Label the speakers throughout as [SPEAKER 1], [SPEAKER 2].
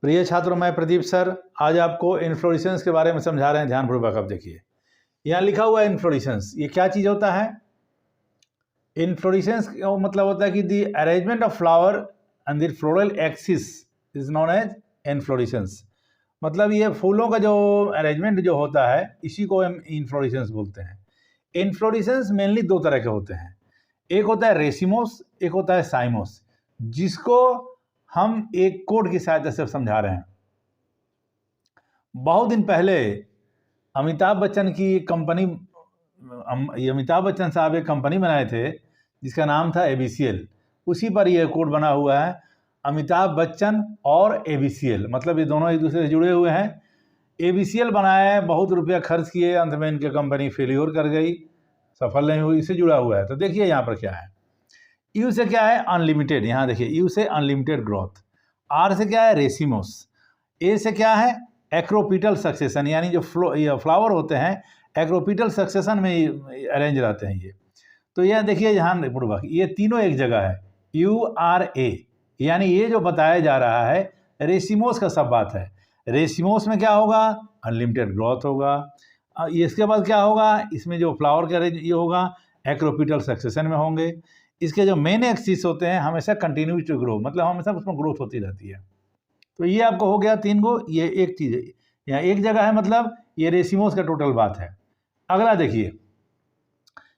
[SPEAKER 1] प्रिय छात्रों, मैं प्रदीप सर आज आपको इन्फ्लोरेसेंस के बारे में समझा रहे हैं। ध्यानपूर्वक आप देखिए, यहाँ लिखा हुआ है इन्फ्लोरेसेंस। ये क्या चीज़ होता है? इन्फ्लोरेसेंस का मतलब होता है कि the arrangement of flower and the floral axis is known as inflorescence. मतलब ये फूलों का जो अरेंजमेंट जो होता है इसी को हम इन्फ्लोरेसेंस बोलते हैं। इन्फ्लोरेसेंस मेनली दो तरह के होते हैं, एक होता है रेसिमोस, एक होता है साइमोस, जिसको हम एक कोड की सहायता से समझा रहे हैं। बहुत दिन पहले अमिताभ बच्चन की कंपनी, अमिताभ बच्चन साहब एक कंपनी बनाए थे जिसका नाम था ABCL। उसी पर यह कोड बना हुआ है, अमिताभ बच्चन और ABCL, मतलब ये दोनों एक दूसरे से जुड़े हुए हैं। ABCL बनाया है, बहुत रुपया खर्च किए, अंत में इनकी कंपनी फेलियर कर गई, सफल नहीं हुई, इससे जुड़ा हुआ है। तो देखिए यहाँ पर क्या है। यू से क्या है? अनलिमिटेड। यहाँ देखिए, यू से अनलिमिटेड ग्रोथ। आर से क्या है? रेसिमोस। ए से क्या है? एक्रोपिटल सक्सेशन, यानी जो फ्लावर होते हैं एक्रोपिटल सक्सेशन में अरेंज रहते हैं ये। तो यह देखिए ध्यान पूर्वक, ये तीनों एक जगह है, URA, यानी ये जो बताया जा रहा है रेसिमोस का सब बात है। रेसिमोस में क्या होगा? अनलिमिटेड ग्रोथ होगा। इसके बाद क्या होगा? इसमें जो फ्लावर का अरेंज ये होगा एक्रोपिटल सक्सेशन में होंगे। इसके जो मेन एक्सिस होते हैं हमेशा कंटिन्यू टू ग्रो, मतलब हमेशा उसमें ग्रोथ होती रहती है। तो ये आपको हो गया 3 गो, ये एक चीज़ है, यहाँ एक जगह है, मतलब ये रेसिमोस का टोटल बात है। अगला देखिए,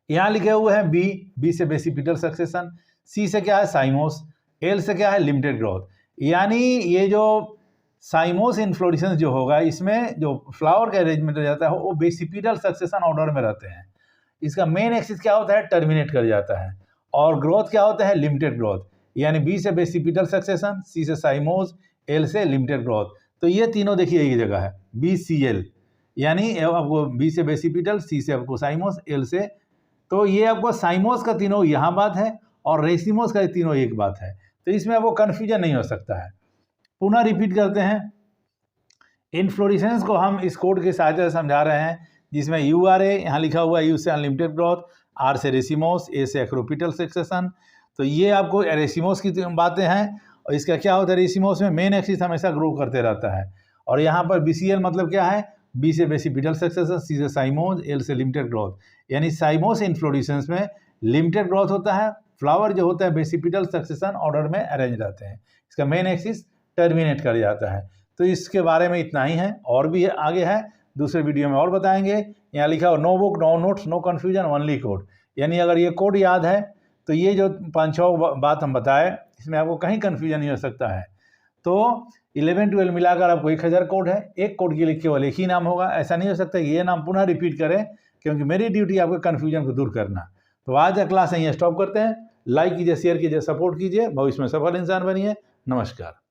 [SPEAKER 1] यहाँ लिखे हुए हैं बी से बेसिपिटल सक्सेशन, सी से क्या है? साइमोस, एल से क्या है? Limited growth. यानी ये जो साइमोस इन्फ्लोरेसेंस जो होगा, इसमें जो फ्लावर का अरेंजमेंट हो जाता है वो बेसिपिटल सक्सेशन ऑर्डर में रहते हैं। इसका मेन एक्सिस क्या होता है? टर्मिनेट कर जाता है। और ग्रोथ क्या होता है? Limited growth. यानी बी से बेसिपिटल सक्सेशन, सी से साइमोस, एल से लिमिटेड ग्रोथ। तो ये तीनों देखिए एक जगह है, BCL, यानी आपको बी से बेसिपिटल, सी से आपको साइमोस, एल से, तो ये आपको साइमोस का तीनों यहाँ बात है और रेसिमोस का तीनों एक बात है। तो इसमें आपको कन्फ्यूजन नहीं हो सकता है। पुनः रिपीट करते हैं, इन्फ्लोरेसेंस को हम इस कोड की सहायता से समझा रहे हैं, जिसमें URA यहाँ लिखा हुआ है, U से अनलिमिटेड ग्रोथ, R से रेसिमोस, A से एक्रोपिटल सक्सेशन। तो ये आपको रेसिमोस की बातें हैं। और इसका क्या होता है? रेसिमोस में मेन एक्सिस हमेशा ग्रो करते रहता है। और यहाँ पर BCL मतलब क्या है? B से बेसिपिटल सक्सेशन, C से साइमोस, L से लिमिटेड ग्रोथ। यानी साइमोस इन्फ्लोरेसेंस में लिमिटेड ग्रोथ होता है, फ्लावर जो होता है बेसिपिटल सक्सेशन ऑर्डर में अरेंज रहते हैं, इसका मेन एक्सिस टर्मिनेट कर जाता है। तो इसके बारे में इतना ही है, और भी आगे है, दूसरे वीडियो में और बताएंगे। यहाँ लिखा हो no book, no notes, no confusion, only code. यानी अगर ये कोड याद है तो ये जो 5-6 बात हम बताए इसमें आपको कहीं कन्फ्यूजन नहीं हो सकता है। तो 11-12 मिलाकर आपको 1000 कोड है, एक कोड के लिए केवल एक ही नाम होगा। ऐसा नहीं हो सकता ये नाम पुनः रिपीट करें, क्योंकि मेरी ड्यूटी आपके कन्फ्यूजन को दूर करना। तो आज का क्लास यहीं स्टॉप करते हैं। लाइक कीजिए, शेयर कीजिए, सपोर्ट कीजिए, भविष्य में सफल इंसान बनिए। नमस्कार।